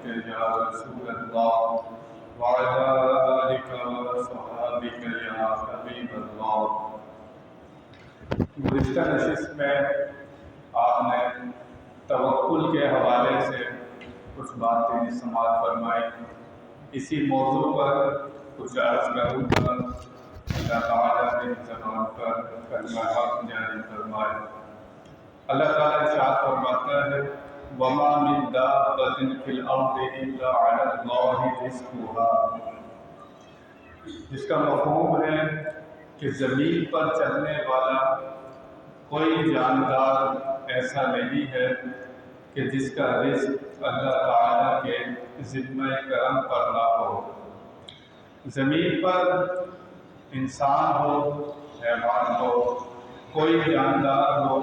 بك يا رسول الله وعلى آلك وصحابك يا حبیب اللہ۔ گزشتہ نشست میں آپ نے توکل کے حوالے سے کچھ باتیں سماعت فرمائی، اسی موضوع پر کچھ عرض کروں گا۔ اللہ تعالیٰ نے زبان پر کلمہ حق جاری فرمائے۔ اللہ تعالیٰ ارشاد فرماتا ہے وَمَا مِن دَابَّةٍ فِي الْأَرْضِ إِلَّا عَلَى اللَّهِ رِزْقُهَا، جس کا مفہوم ہے کہ زمین پر چلنے والا کوئی جاندار ایسا نہیں ہے کہ جس کا رزق اللہ تعالیٰ کے ذمہ کرم پر نہ ہو۔ زمین پر انسان ہو، حیوان ہو، کوئی جاندار ہو،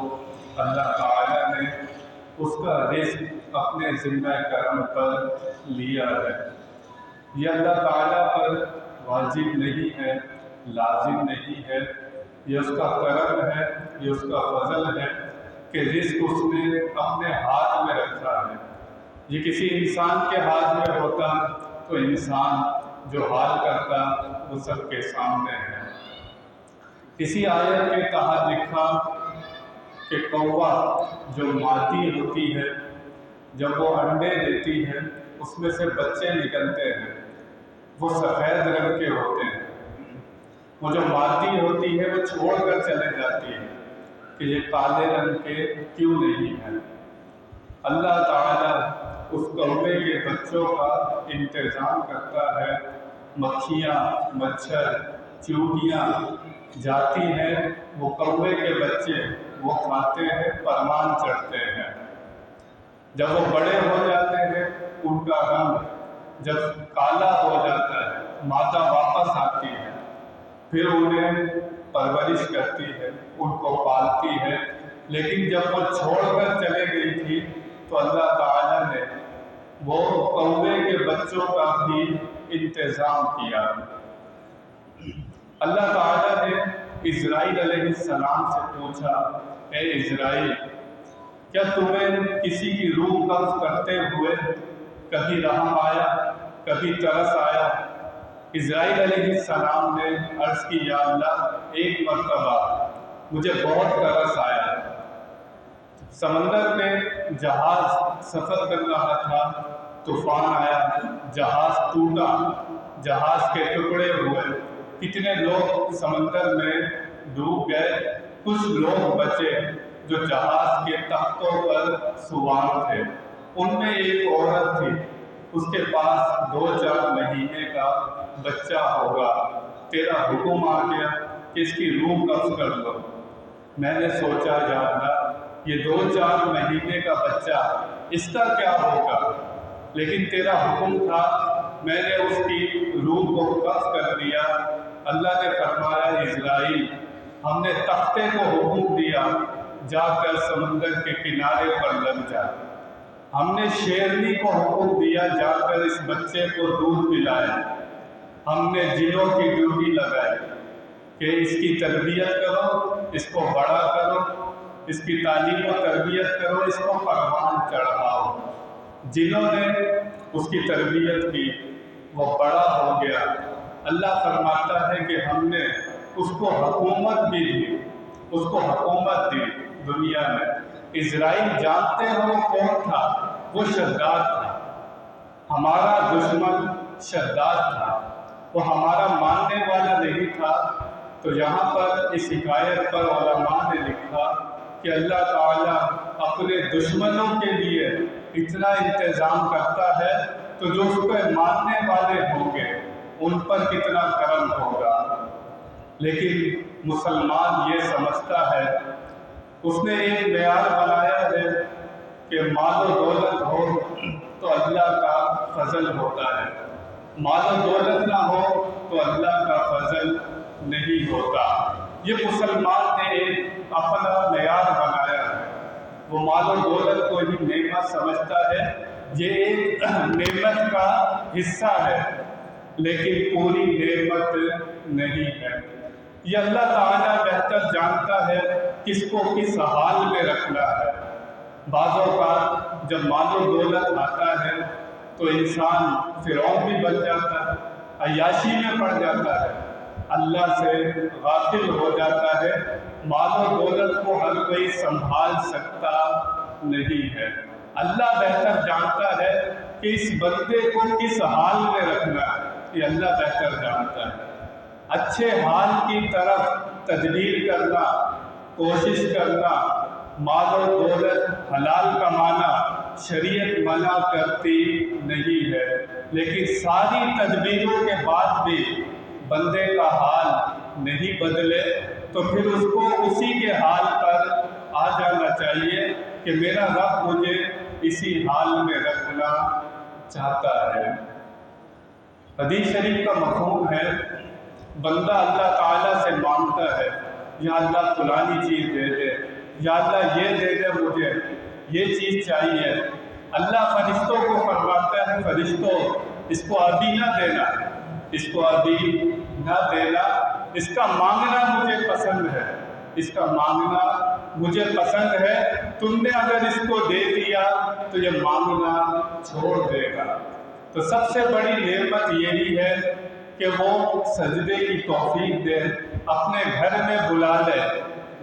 اللہ تعالیٰ نے اس کا رزق اپنے ذمہ کرم پر لیا ہے۔ یہ اللہ تعالیٰ پر واجب نہیں ہے، لازم نہیں ہے، یہ اس کا کرم ہے، یہ اس کا فضل ہے کہ رزق اس نے اپنے ہاتھ میں رکھا ہے۔ یہ کسی انسان کے ہاتھ میں ہوتا تو انسان جو حال کرتا وہ سب کے سامنے ہے۔ اسی آیت کے تحت لکھا کہ کوا جو مادی ہوتی ہے جب وہ انڈے دیتی ہے اس میں سے بچے نکلتے ہیں، وہ سفید رنگ کے ہوتے ہیں۔ وہ جو مادی ہوتی ہے وہ چھوڑ کر چلے جاتی ہے کہ یہ کالے رنگ کے کیوں نہیں ہیں۔ اللہ تعالیٰ اس کوے کے بچوں کا انتظام کرتا ہے۔ مکھیاں، مچھر، چیونٹیاں جاتی ہیں، وہ کوے کے بچے وہ کھاتے ہیں، پروان چڑھتے ہیں۔ جب وہ بڑے ہو جاتے ہیں ان کا رنگ جب کالا ہو جاتا ہے، مادہ واپس آتی ہے، پھر انہیں پرورش کرتی ہے، ان کو پالتی ہے۔ لیکن جب وہ چھوڑ کر چلے گئی تھی تو اللہ تعالیٰ نے وہ کوے کے بچوں کا بھی انتظام کیا۔ اللہ تعالیٰ نے اسرائیل علیہ السلام سے پوچھا اے اسرائیل، کیا تمہیں کسی کی روح قبض کرتے ہوئے کبھی رحم آیا، کبھی ترس آیا؟ اسرائیل علیہ السلام نے عرض کی یا اللہ ایک مرتبہ مجھے بہت ترس آیا۔ سمندر میں جہاز سفر کر رہا تھا، طوفان آیا، جہاز ٹوٹا، جہاز کے ٹکڑے ہوئے، کتنے لوگ سمندر میں ڈوب گئے، کچھ لوگ بچے جو جہاز کے تختوں پر سوار تھے۔ ان میں ایک عورت تھی، اس کے پاس 2-4 مہینے کا بچہ ہوگا، تیرا حکم آ گیا کہ اس کی روح قبض کر لو۔ میں نے سوچا یا اللہ یہ 2-4 مہینے کا بچہ اس کا کیا ہوگا، لیکن تیرا حکم تھا، میں نے اس کی روح کو قبض کر دیا۔ اللہ نے فرمایا اسرائیل ہم نے تختے کو حکم دیا جا کر سمندر کے کنارے پر لگ جا۔ ہم نے شیرنی کو حکم دیا جا کر اس بچے کو دودھ پلائے۔ ہم نے جنوں کی ڈیوٹی لگائی کہ اس کی تربیت کرو، اس کو بڑا کرو، اس کی تعلیم و تربیت کرو، اس کو پروان چڑھاؤ۔ جنوں نے اس کی تربیت کی، وہ بڑا ہو گیا۔ اللہ فرماتا ہے کہ ہم نے اس کو حکومت بھی دی، اس کو حکومت دی دنیا میں۔ اسرائیل جانتے ہو وہ کون تھا؟ وہ شداد تھا، ہمارا دشمن شداد تھا، وہ ہمارا ماننے والا نہیں تھا۔ تو یہاں پر اس حکایت پر علماء نے لکھا کہ اللہ تعالیٰ اپنے دشمنوں کے لیے اتنا انتظام کرتا ہے تو جو اس کو ماننے والے ہوں گے ان پر کتنا کرم ہوگا۔ لیکن مسلمان یہ سمجھتا ہے، اس نے ایک معیار بنایا ہے کہ مال و دولت ہو تو اللہ کا فضل ہوتا ہے، مال و دولت نہ ہو تو اللہ کا فضل نہیں ہوتا۔ یہ مسلمان نے ایک اپنا معیار بنایا ہے، وہ مال و دولت کو ہی نعمت سمجھتا ہے، یہ ایک نعمت کا حصہ ہے لیکن پوری نعمت نہیں ہے۔ یہ اللہ تعالیٰ بہتر جانتا ہے کس کو کس حال میں رکھنا ہے۔ بعض اوقات جب مال و دولت آتا ہے تو انسان فرعون بھی بن جاتا ہے، عیاشی میں پڑ جاتا ہے، اللہ سے غافل ہو جاتا ہے، مال و دولت کو ہر کوئی سنبھال سکتا نہیں ہے۔ اللہ بہتر جانتا ہے کہ اس بندے کو کس حال میں رکھنا ہے، یہ اللہ بہتر جانتا ہے۔ اچھے حال کی طرف تدبیر کرنا، کوشش کرنا، مال و دولت حلال کمانا شریعت منع کرتی نہیں ہے، لیکن ساری تدبیروں کے بعد بھی بندے کا حال نہیں بدلے تو پھر اس کو اسی کے حال پر آ جانا چاہیے کہ میرا رب مجھے اسی حال میں رکھنا چاہتا ہے۔ حدیث شریف کا مفہوم ہے، بندہ اللہ تعالیٰ سے مانگتا ہے، یا اللہ فلانی چیز دے دے، یا اللہ یہ دے دے، مجھے یہ چیز چاہیے۔ اللہ فرشتوں کو فرماتا ہے، فرشتوں اس کو ابھی نہ دینا، اس کو ابھی نہ دینا، اس کا مانگنا مجھے پسند ہے، اس کا مانگنا مجھے پسند ہے، تم نے اگر اس کو دے دیا تو یہ مانگنا چھوڑ دے گا۔ تو سب سے بڑی نعمت یہی ہے کہ وہ سجدے کی توفیق دے، اپنے گھر میں بلا لے،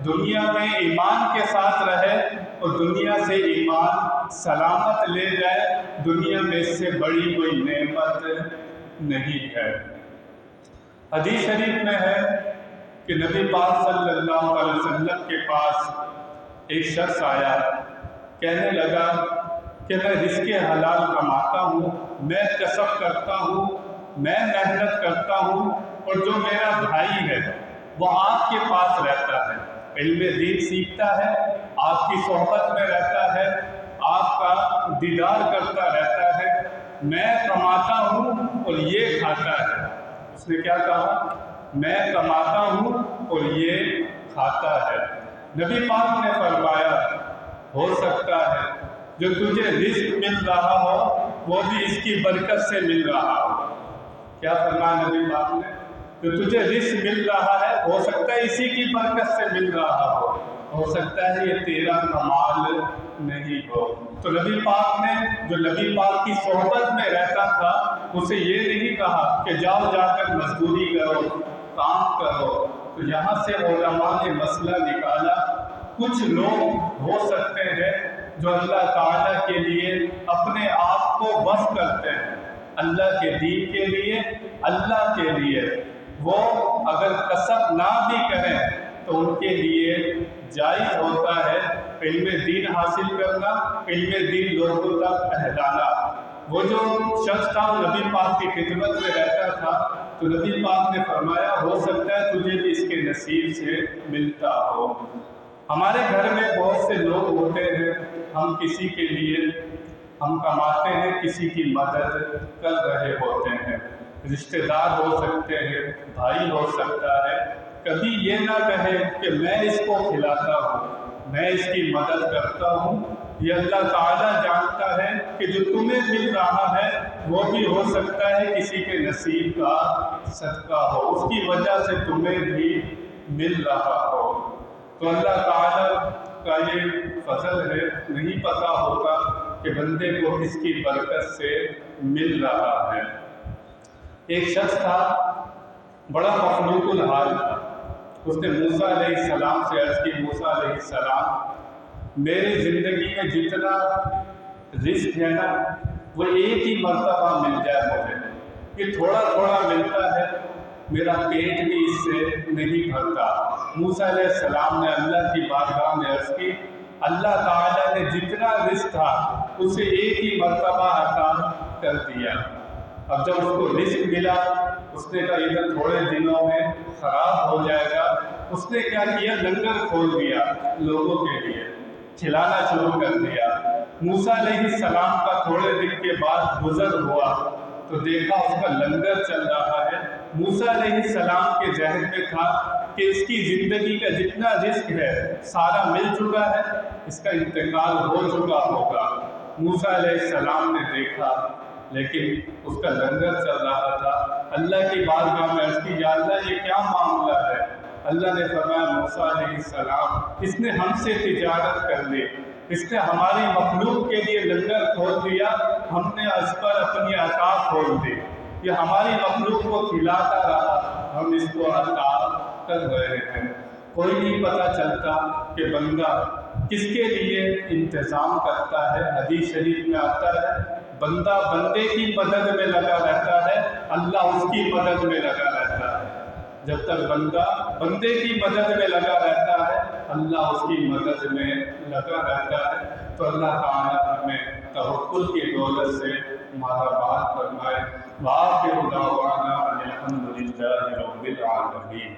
دنیا میں ایمان کے ساتھ رہے اور دنیا سے ایمان سلامت لے جائے، دنیا میں اس سے بڑی کوئی نعمت نہیں ہے۔ حدیث شریف میں ہے کہ نبی پاک صلی اللہ علیہ وسلم کے پاس ایک شخص آیا، کہنے لگا کہ میں رزق حلال کماتا ہوں، میں کسب کرتا ہوں، میں محنت کرتا ہوں، اور جو میرا بھائی ہے وہ آپ کے پاس رہتا ہے، علم دین سیکھتا ہے، آپ کی صحبت میں رہتا ہے، آپ کا دیدار کرتا رہتا ہے، میں کماتا ہوں اور یہ کھاتا ہے۔ اس نے کیا کہا؟ میں کماتا ہوں اور یہ کھاتا ہے۔ نبی پاک نے فرمایا، ہو سکتا ہے جو تجھے رزق مل رہا ہو وہ بھی اس کی برکت سے مل رہا ہو۔ کیا فرمایا نبی پاک نے؟ جو تجھے رزق مل رہا ہے ہو سکتا ہے اسی کی برکت سے مل رہا ہو سکتا ہے یہ تیرا کمال نہیں ہو۔ تو نبی پاک نے جو نبی پاک کی صحبت میں رہتا تھا اسے یہ نہیں کہا کہ جاؤ جا کر مزدوری کرو، کام کرو۔ تو یہاں سے علماء نے مسئلہ نکالا، کچھ لوگ ہو سکتے ہیں جو اللہ تعالیٰ کے لیے اپنے آپ کو وقف کرتے ہیں، اللہ کے دین کے لیے، اللہ کے لیے، وہ اگر کسب نہ بھی کریں تو ان کے لیے جائز ہوتا ہے علم دین حاصل کرنا، علم دین لوگوں تک پھیلانا۔ وہ جو شخص تھا وہ نبی پاک کی خدمت میں رہتا تھا، تو نبی پاک نے فرمایا ہو سکتا ہے تجھے بھی اس کے نصیب سے ملتا ہو۔ ہمارے گھر میں بہت سے لوگ ہوتے ہیں، ہم کسی کے لیے ہم کماتے ہیں، کسی کی مدد کر رہے ہوتے ہیں، رشتہ دار ہو سکتے ہیں، بھائی ہو سکتا ہے، کبھی یہ نہ کہے کہ میں اس کو کھلاتا ہوں، میں اس کی مدد کرتا ہوں۔ یہ اللہ تعالیٰ جانتا ہے کہ جو تمہیں مل رہا ہے وہ بھی ہو سکتا ہے کسی کے نصیب کا صدقہ ہو، اس کی وجہ سے تمہیں بھی مل رہا ہو۔ تو اللہ تعالیٰ کا یہ فضل ہے، نہیں پتا ہوگا کہ بندے کو اس کی برکت سے مل رہا ہے۔ ایک شخص تھا، بڑا مخلوق الحال تھا، اس نے موسیٰ علیہ السلام سے عرض کی، موسیٰ علیہ السلام میری زندگی میں جتنا رزق ہے نا وہ ایک ہی مرتبہ مل جائے مجھے، یہ تھوڑا تھوڑا ملتا ہے، میرا پیٹ بھی اس سے نہیں بھرتا۔ موسیٰ علیہ السلام نے اللہ کی بارگاہ میں عرض کی، اللہ تعالیٰ نے جتنا رزق تھا اسے ایک ہی مرتبہ عطا کر دیا۔ اب جب اس کو رزق ملا اس نے کہا یہ تھوڑے دنوں میں خراب ہو جائے گا۔ اس نے کیا کیا؟ لنگر کھول دیا، لوگوں کے لیے کھلانا شروع کر دیا۔ موسیٰ علیہ السلام کا تھوڑے دن کے بعد گزر ہوا تو دیکھا اس کا لنگر چل رہا ہے۔ موسیٰ علیہ السلام کے ذہن میں تھا کہ اس کی زندگی کا جتنا رزق ہے سارا مل چکا ہے، اس کا انتقال ہو چکا ہوگا۔ موسیٰ علیہ السلام نے دیکھا لیکن اس کا لنگر چل رہا تھا۔ اللہ کی بارگاہ میں عرض کی، یا اللہ یہ کیا معاملہ ہے؟ اللہ نے فرمایا، موسیٰ علیہ السلام اس نے ہم سے تجارت کر لی، اس نے ہماری مخلوق کے لیے لنگر کھول دیا، ہم نے اس پر اپنی عطا کھول دی۔ یہ ہماری مخلوق کو کھلاتا رہا، ہم اس کو عطا کر رہے ہیں۔ کوئی نہیں پتہ چلتا کہ بندہ کس کے لیے انتظام کرتا ہے۔ حدیث شریف میں آتا ہے بندہ بندے کی مدد میں لگا رہتا ہے، اللہ اس کی مدد میں لگا رہتا ہے۔ جب تک بندہ بندے کی مدد میں لگا رہتا ہے، اللہ اس کی مدد میں لگا رہتا ہے۔ تو اللہ تعالیٰ ہمیں توکل کی دولت سے مالا مال فرمائے۔ وآخر دعوانا ان الحمد للہ رب العالمین۔